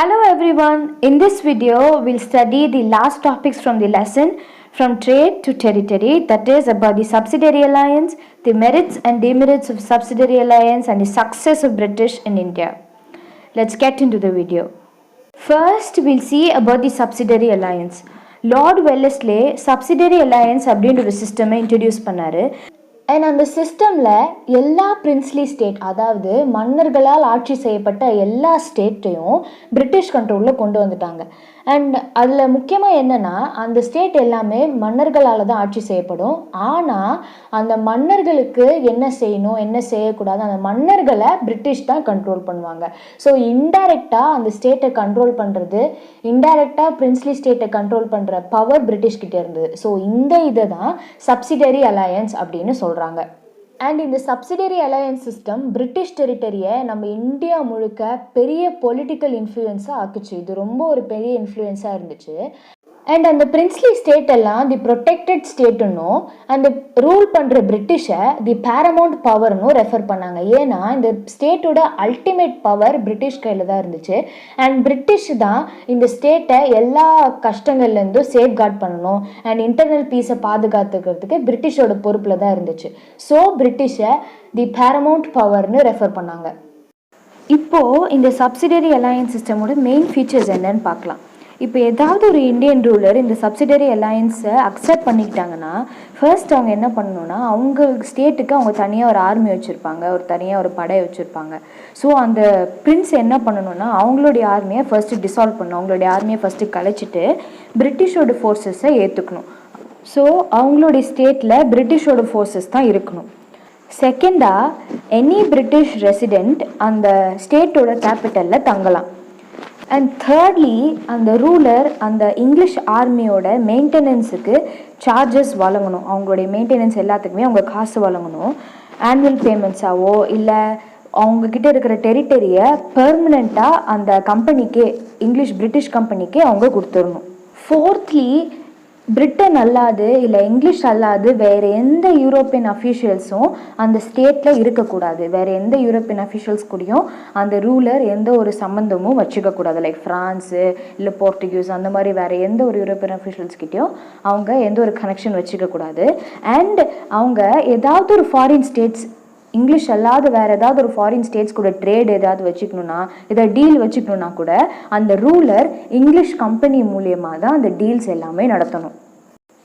Hello everyone, in this video we'll study the last topics from the lesson from trade to territory, that is about the subsidiary alliance, the merits and demerits of subsidiary alliance and the success of British in India. Let's get into the video. First we'll see about the subsidiary alliance. Lord Wellesley subsidiary alliance அப்படின்ற ஒரு சிஸ்டமை introduce பண்ணாரு. And அந்த சிஸ்டமில் எல்லா princely state, அதாவது மன்னர்களால் ஆட்சி செய்யப்பட்ட எல்லா ஸ்டேட்டையும் பிரிட்டிஷ் கண்ட்ரோலில் கொண்டு வந்துட்டாங்க. அண்ட் அதில் முக்கியமாக என்னென்னா, அந்த ஸ்டேட் எல்லாமே மன்னர்களால் தான் ஆட்சி செய்யப்படும். ஆனால் அந்த மன்னர்களுக்கு என்ன செய்யணும் என்ன செய்யக்கூடாது அந்த மன்னர்களை பிரிட்டிஷ் தான் கண்ட்ரோல் பண்ணுவாங்க. ஸோ இன்டைரக்டாக அந்த ஸ்டேட்டை கண்ட்ரோல் பண்ணுறது, இன்டைரக்டாக பிரின்ஸ்லி ஸ்டேட்டை கண்ட்ரோல் பண்ணுற பவர் பிரிட்டிஷ்கிட்டே இருந்தது. ஸோ இந்த இதை தான் சப்சிடரி அலையன்ஸ் அப்படின்னு சொல்கிறாங்க. அண்ட் இந்த சப்சிடரி அலையன்ஸ் சிஸ்டம் பிரிட்டிஷ் டெரிட்டரியை நம்ம இந்தியா முழுக்க பெரிய பொலிட்டிக்கல் இன்ஃப்ளூயன்ஸாக ஆக்குச்சு. இது ரொம்ப ஒரு பெரிய இன்ஃப்ளூயன்ஸாக இருந்துச்சு. அண்ட் அந்த பிரின்ஸ்லி ஸ்டேட் எல்லாம் தி ப்ரொடெக்டட் ஸ்டேட்டுன்னும் அந்த ரூல் பண்ணுற பிரிட்டிஷை தி பேரமௌண்ட் பவர்னும் ரெஃபர் பண்ணாங்க. ஏன்னா இந்த ஸ்டேட்டோட அல்டிமேட் பவர் பிரிட்டிஷ் கையில் தான் இருந்துச்சு. அண்ட் பிரிட்டிஷ் தான் இந்த ஸ்டேட்டை எல்லா கஷ்டங்கள்லேருந்தும் சேஃப்கார்ட் பண்ணணும் அண்ட் இன்டர்னல் பீஸை பாதுகாத்துக்கிறதுக்கு பிரிட்டிஷோட பொறுப்பில் தான் இருந்துச்சு. ஸோ பிரிட்டிஷை தி பேரமௌண்ட் பவர்னு ரெஃபர் பண்ணாங்க. இப்போது இந்த சப்சிடரி அலையன்ஸ் சிஸ்டமோட மெயின் ஃபீச்சர்ஸ் என்னன்னு பார்க்கலாம். இப்போ ஏதாவது ஒரு இந்தியன் ரூலர் இந்த சப்சிடரி அலையன்ஸை அக்செப்ட் பண்ணிக்கிட்டாங்கன்னா ஃபர்ஸ்ட் அவங்க என்ன பண்ணணும்னா, அவங்க ஸ்டேட்டுக்கு அவங்க தனியாக ஒரு ஆர்மி வச்சுருப்பாங்க, ஒரு தனியாக ஒரு படை வச்சுருப்பாங்க. ஸோ அந்த பிரின்ஸ் என்ன பண்ணணும்னா அவங்களுடைய ஆர்மியை ஃபர்ஸ்ட்டு டிசால்வ் பண்ணணும், அவங்களுடைய ஆர்மியை ஃபஸ்ட்டு கலைச்சிட்டு பிரிட்டிஷோட ஃபோர்ஸஸை ஏற்றுக்கணும். ஸோ அவங்களுடைய ஸ்டேட்டில் பிரிட்டிஷோட ஃபோர்ஸஸ் தான் இருக்கணும். செகண்டாக, எனி பிரிட்டிஷ் ரெசிடெண்ட் அந்த ஸ்டேட்டோட கேபிட்டலில் தங்கலாம். அண்ட் தேர்ட்லி, அந்த ரூலர் அந்த இங்கிலீஷ் ஆர்மியோட மெயின்டெனன்ஸுக்கு சார்ஜஸ் வழங்கணும். அவங்களுடைய மெயின்டெனன்ஸ் எல்லாத்துக்குமே அவங்க காசு வழங்கணும். ஆனுவல் பேமெண்ட்ஸாவோ இல்லை அவங்கக்கிட்ட இருக்கிற டெரிட்டரியை பெர்மனெண்ட்டாக அந்த கம்பெனிக்கே, இங்கிலீஷ் பிரிட்டிஷ் கம்பெனிக்கே அவங்க கொடுத்துடணும். ஃபோர்த்லி, பிரிட்டன் அல்லாது இல்லை இங்கிலீஷ் அல்லாது வேறு எந்த யூரோப்பியன் அஃபீஷியல்ஸும் அந்த ஸ்டேட்டில் இருக்கக்கூடாது. வேறு எந்த யூரோப்பியன் அஃபீஷியல்ஸ் கூடயும் அந்த ரூலர் எந்த ஒரு சம்மந்தமும் வச்சுக்கக்கூடாது. லைக் ஃப்ரான்ஸு இல்லை போர்த்துகீஸ் அந்த மாதிரி வேறு எந்த ஒரு யூரோப்பியன் அஃபீஷியல்ஸ்கிட்டையும் அவங்க எந்த ஒரு கனெக்ஷன் வச்சுக்கக்கூடாது. அண்ட் அவங்க ஏதாவது ஒரு ஃபாரின் ஸ்டேட்ஸ், இங்கிலீஷ் அல்லாத வேறு ஏதாவது ஒரு ஃபாரின் ஸ்டேட்ஸ் கூட ட்ரேட் ஏதாவது வச்சுக்கணுன்னா, ஏதாவது டீல் வச்சுக்கணுன்னா கூட அந்த ரூலர் இங்கிலீஷ் கம்பெனி மூலியமாக தான் அந்த டீல்ஸ் எல்லாமே நடத்தணும்.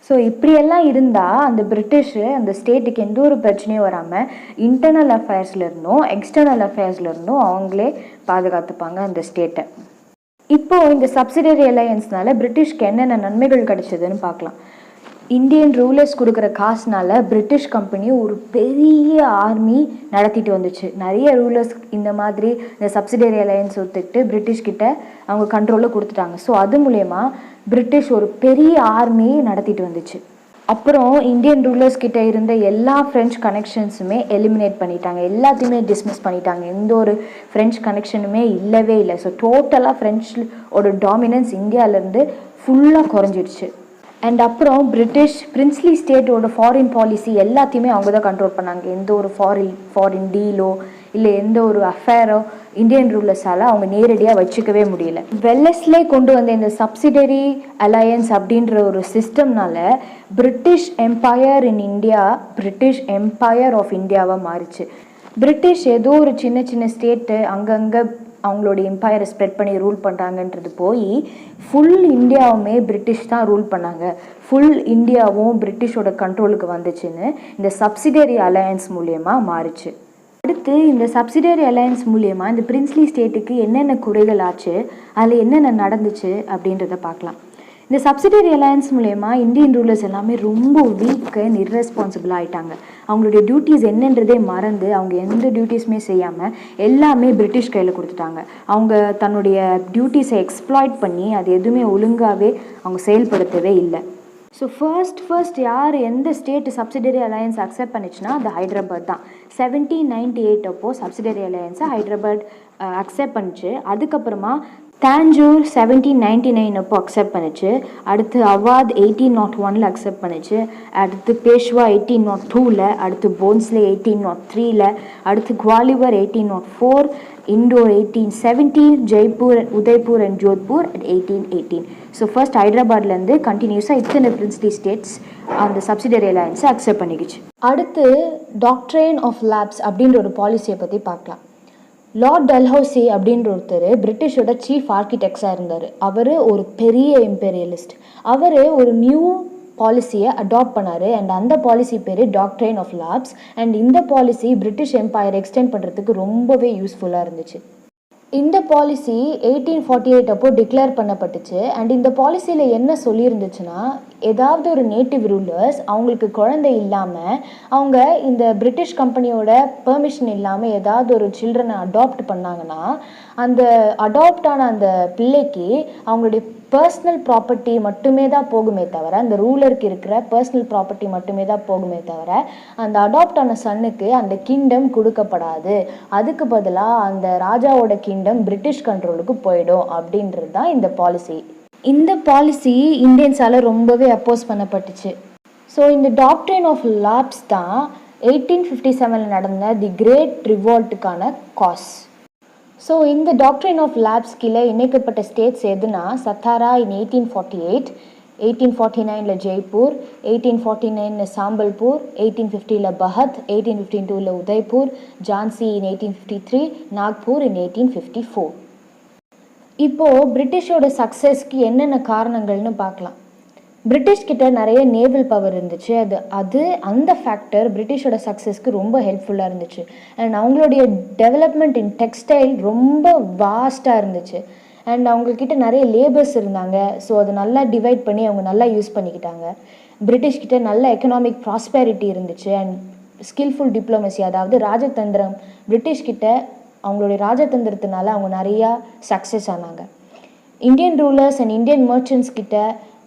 ஸோ இப்படியெல்லாம் இருந்தால் அந்த பிரிட்டிஷு அந்த ஸ்டேட்டுக்கு எந்த ஒரு பிரச்சனையும் வராமல் இன்டர்னல் அஃபேர்ஸ்லேருந்தும் எக்ஸ்டர்னல் அஃபேர்ஸ்லேருந்தும் அவங்களே பாதுகாத்துப்பாங்க அந்த ஸ்டேட்டை. இப்போது இந்த சப்சிடரி அலையன்ஸ்னால பிரிட்டிஷ்க்கு என்னென்ன நன்மைகள் கிடைச்சதுன்னு பார்க்கலாம். இந்தியன் ரூலர்ஸ் கொடுக்குற காசுனால பிரிட்டிஷ் கம்பெனி ஒரு பெரிய ஆர்மி நடத்திட்டு வந்துச்சு. நிறைய ரூலர்ஸ் இந்த மாதிரி இந்த சப்சிடரி அலையன்ஸ் ஒத்துக்கிட்டு பிரிட்டிஷ்கிட்ட அவங்க கண்ட்ரோலில் கொடுத்துட்டாங்க. ஸோ அது மூலயமா பிரிட்டிஷ் ஒரு பெரிய ஆர்மி நடத்திட்டு வந்துச்சு. அப்புறம் இந்தியன் ரூலர்ஸ் கிட்ட இருந்த எல்லா ஃப்ரெஞ்ச் கனெக்ஷன்ஸுமே எலிமினேட் பண்ணிட்டாங்க, எல்லாத்தையுமே டிஸ்மிஸ் பண்ணிட்டாங்க. எந்த ஒரு ஃப்ரெஞ்ச் கனெக்ஷனுமே இல்லவே இல்லை. ஸோ டோட்டலாக ஃப்ரெஞ்சோட டாமினன்ஸ் இந்தியாவிலேருந்து ஃபுல்லாக குறைஞ்சிடுச்சு. அண்ட் அப்புறம் பிரிட்டிஷ் பிரின்ஸ்லி ஸ்டேட்டோட ஃபாரின் பாலிசி எல்லாத்தையுமே அவங்க தான் கண்ட்ரோல் பண்ணாங்க. எந்த ஒரு ஃபாரின் டீலோ இல்லை எந்த ஒரு அஃபேரோ இந்தியன் ரூலர்ஸால் அவங்க நேரடியாக வச்சுக்கவே முடியல. வெல்லஸ்லே கொண்டு வந்த இந்த சப்சிடரி அலையன்ஸ் அப்படின்ற ஒரு சிஸ்டம்னால British empire in India British empire of இந்தியாவாக மாறிச்சு. பிரிட்டிஷ் ஏதோ ஒரு சின்ன சின்ன ஸ்டேட்டு அங்கங்கே அவங்களுடைய எம்பையரை ஸ்ப்ரெட் பண்ணி ரூல் பண்ணுறாங்கன்றது போய் ஃபுல் இந்தியாவுமே பிரிட்டிஷ் தான் ரூல் பண்ணாங்க. ஃபுல் இந்தியாவும் பிரிட்டிஷோட கண்ட்ரோலுக்கு வந்துச்சுன்னு இந்த சப்சிடரி அலையன்ஸ் மூலியமாக மாறிச்சு. அடுத்து இந்த சப்சிடரி அலையன்ஸ் மூலியமாக இந்த பிரின்ஸ்லி ஸ்டேட்டுக்கு என்னென்ன குறைகள் ஆச்சு, அதில் என்னென்ன நடந்துச்சு அப்படின்றத பார்க்கலாம். இந்த சப்சிடரி அலையன்ஸ் மூலயமா இந்தியன் ரூலர்ஸ் எல்லாமே ரொம்ப வீக் அண்ட் இர்ரெஸ்பான்சிபிள் ஆகிட்டாங்க. அவங்களுடைய டியூட்டிஸ் என்னன்றதே மறந்து அவங்க எந்த டியூட்டிஸுமே செய்யாமல் எல்லாமே பிரிட்டிஷ் கையில் கொடுத்துட்டாங்க. அவங்க தன்னுடைய டியூட்டிஸை எக்ஸ்ப்ளாய்ட் பண்ணி அது எதுவுமே ஒழுங்காகவே அவங்க செயல்படுத்தவே இல்லை. ஸோ ஃபர்ஸ்ட் யார் எந்த ஸ்டேட் சப்சிடரி அலையன்ஸ் அக்செப்ட் பண்ணிச்சுன்னா அது ஹைதராபாத் தான். 1798 அப்போ சப்சிடரி அலையன்ஸை ஹைதராபாத் அக்செப்ட் பண்ணிச்சு. அதுக்கப்புறமா தாஞ்சூர் 1799 அப்போ அக்செப்ட் பண்ணிச்சு. அடுத்து அவாத் 1801 அக்செப்ட் பண்ணிச்சு. அடுத்து பேஷ்வா 1802, அடுத்து போன்ஸ்லே 1803, அடுத்து Gwalior 1804, Indore 1870, Jaipur, Udaipur and Jodhpur at 1818. So first ஹைதராபாத்லேருந்து கண்டினியூஸாக இத்தனை பிரின்ஸ்லி ஸ்டேட்ஸ் அந்த சப்சிடரி அலையன்ஸை அக்செப்ட் பண்ணிக்கிச்சு. அடுத்து டாக்ட்ரைன் ஆஃப் லேப்ஸ் அப்படின்ற ஒரு பாலிசியை பற்றி பார்க்கலாம். லார்ட் டல்ஹௌசி அப்படின்ற ஒருத்தர் பிரிட்டிஷோட சீஃப் ஆர்கிடெக்ட்ஸாக இருந்தார். அவர் ஒரு பெரிய இம்பீரியலிஸ்ட். அவர் ஒரு நியூ பாலிசியை அடாப்ட் பண்ணார். அண்ட் அந்த பாலிசி பேர் டாக்ட்ரைன் ஆஃப் லேப்ஸ். அண்ட் இந்த பாலிசி பிரிட்டிஷ் எம்பையரை எக்ஸ்டெண்ட் பண்ணுறதுக்கு ரொம்பவே யூஸ்ஃபுல்லாக இருந்துச்சு. இந்த பாலிசி 1848 அப்போ டிக்ளேர் பண்ணப்பட்டுச்சு. அண்ட் இந்த பாலிசியில் என்ன சொல்லியிருந்துச்சுன்னா, ஏதாவது ஒரு நேட்டிவ் ரூலர்ஸ் அவங்களுக்கு குழந்தை இல்லாமல் அவங்க இந்த பிரிட்டிஷ் கம்பெனியோட பெர்மிஷன் இல்லாமல் ஏதாவது ஒரு சில்ட்ரனை அடாப்ட் பண்ணாங்கன்னா, அந்த அடாப்ட் ஆன அந்த பிள்ளைக்கு அவங்களுடைய பர்சனல் ப்ராப்பர்ட்டி மட்டுமே தான் போகுமே தவிர, அந்த ரூலருக்கு இருக்கிற பர்சனல் ப்ராப்பர்ட்டி மட்டுமே தான் போகுமே தவிர, அந்த அடாப்ட் ஆன சன்னுக்கு அந்த கிங்டம் கொடுக்கப்படாது. அதுக்கு பதிலாக அந்த ராஜாவோட கிங்டம் பிரிட்டிஷ் கண்ட்ரோலுக்கு போயிடும் அப்படின்றது தான் இந்த பாலிசி. இந்த பாலிசி இந்தியன்ஸால் ரொம்பவே அப்போஸ் பண்ணப்பட்டுச்சு. ஸோ இந்த டாக்ட்ரைன் ஆஃப் லேப்ஸ் தான் 1857 நடந்த தி கிரேட் ரிவால்ட்டுக்கான காஸ். ஸோ இந்த டாக்ட்ரைன் ஆஃப் லேப்ஸ் கீழே இணைக்கப்பட்ட ஸ்டேட்ஸ் எதுனா, சத்தாரா இன் 1848, 1849 ஜெய்ப்பூர், 1849 சாம்பல்பூர், 1850 பஹத், 1852 உதய்பூர், ஜான்சி இன் 1853, நாக்பூர் இன் 1854. இப்போது பிரிட்டிஷோட சக்ஸஸ்க்கு என்னென்ன காரணங்கள்னு பார்க்கலாம். பிரிட்டிஷ்கிட்ட நிறைய நேவல் பவர் இருந்துச்சு. அந்த ஃபேக்டர் பிரிட்டிஷோட சக்ஸஸ்க்கு ரொம்ப ஹெல்ப்ஃபுல்லாக இருந்துச்சு. அண்ட் அவங்களுடைய டெவலப்மெண்ட் இன் டெக்ஸ்டைல் ரொம்ப வாஸ்ட்டாக இருந்துச்சு. அண்ட் அவங்கக்கிட்ட நிறைய லேபர்ஸ் இருந்தாங்க. ஸோ அதை நல்லா டிவைட் பண்ணி அவங்க நல்லா யூஸ் பண்ணிக்கிட்டாங்க. பிரிட்டிஷ்கிட்ட நல்ல எக்கனாமிக் ப்ராஸ்பெரிட்டி இருந்துச்சு. அண்ட் ஸ்கில்ஃபுல் டிப்ளமசி, அதாவது ராஜதந்திரம், பிரிட்டிஷ்கிட்ட அவங்களுடைய ராஜதந்திரத்தினால அவங்க நிறையா சக்ஸஸ் ஆனாங்க. Indian rulers and Indian merchants கிட்ட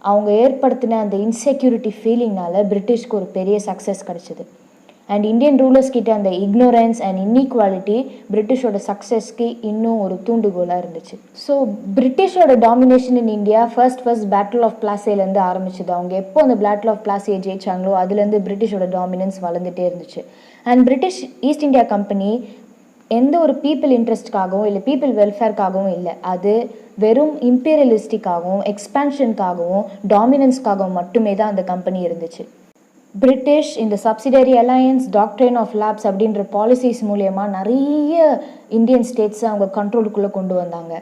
அவங்க ஏற்படுத்தின அந்த இன்செக்யூரிட்டி ஃபீலிங்னால பிரிட்டிஷ்க்கு ஒரு பெரிய சக்ஸஸ் கிடச்சிது. அண்ட் இந்தியன் ரூலர்ஸ் கிட்ட அந்த இக்னோரன்ஸ் அண்ட் இன்இக்வாலிட்டி பிரிட்டிஷோட சக்ஸஸ்க்கு இன்னும் ஒரு தூண்டுகோலாக இருந்துச்சு. ஸோ பிரிட்டிஷோட domination in India first battle of பிளாசேலேருந்து ஆரம்பிச்சுது. அவங்க எப்போ அந்த பேட்டில் ஆஃப் பிளாசே ஜெயிச்சாங்களோ அதுலேருந்து பிரிட்டிஷோட டாமினன்ஸ் வளர்ந்துட்டே இருந்துச்சு. And British East India Company எந்த ஒரு பீப்புள் இன்ட்ரெஸ்ட்காகவும் இல்லை பீப்புள் வெல்ஃபேர்க்காகவும் இல்லை, அது வெறும் இம்பீரியலிஸ்டிக்காகவும் எக்ஸ்பேன்ஷனுக்காகவும் டாமினன்ஸ்க்காகவும் மட்டுமே தான் அந்த கம்பெனி இருந்துச்சு. பிரிட்டிஷ் இந்த subsidiary alliance, doctrine of lapse அப்படின்ற பாலிசிஸ் மூலயமா நிறைய இந்தியன் ஸ்டேட்ஸை அவங்க கண்ட்ரோலுக்குள்ளே கொண்டு வந்தாங்க.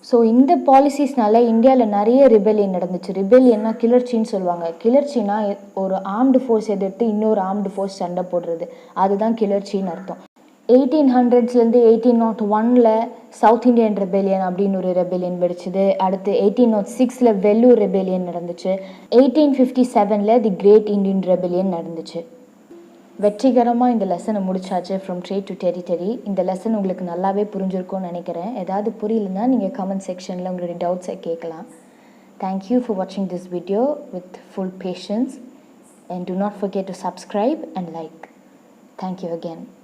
ஸோ இந்த பாலிசிஸ்னால இந்தியாவில் நிறைய ரிபெலியன் நடந்துச்சு. ரிபெலியன்னா கிளர்ச்சின்னு சொல்லுவாங்க. கிளர்ச்சின்னா ஒரு ஆர்ம்டு ஃபோர்ஸ் எதிர்த்து இன்னொரு ஆர்ம்டு ஃபோர்ஸ் சண்டை போடுறது, அதுதான் கிளர்ச்சின்னு அர்த்தம். 1800ஸ்லேருந்து 1801 சவுத் இண்டியன் ரெபெலியன் அப்படின்னு ஒரு ரெபெலியன் வெடிச்சுது. அடுத்து 1806 வெல்லூர் ரெபெலியன் நடந்துச்சு. 1857 தி கிரேட் இண்டியன் ரெபெலியன் நடந்துச்சு. வெற்றிகரமாக இந்த லெசனை முடிச்சாச்சு, ஃப்ரம் ட்ரேட் டு டெரிட்டரி. இந்த லெசன் உங்களுக்கு நல்லாவே புரிஞ்சிருக்கும்னு நினைக்கிறேன். ஏதாவது புரியலன்னா நீங்கள் கமெண்ட் செக்ஷனில் உங்களுடைய டவுட்ஸை கேட்கலாம். தேங்க்யூ ஃபார் வாட்சிங் this video with full patience, and do not forget to subscribe and like. Thank you again.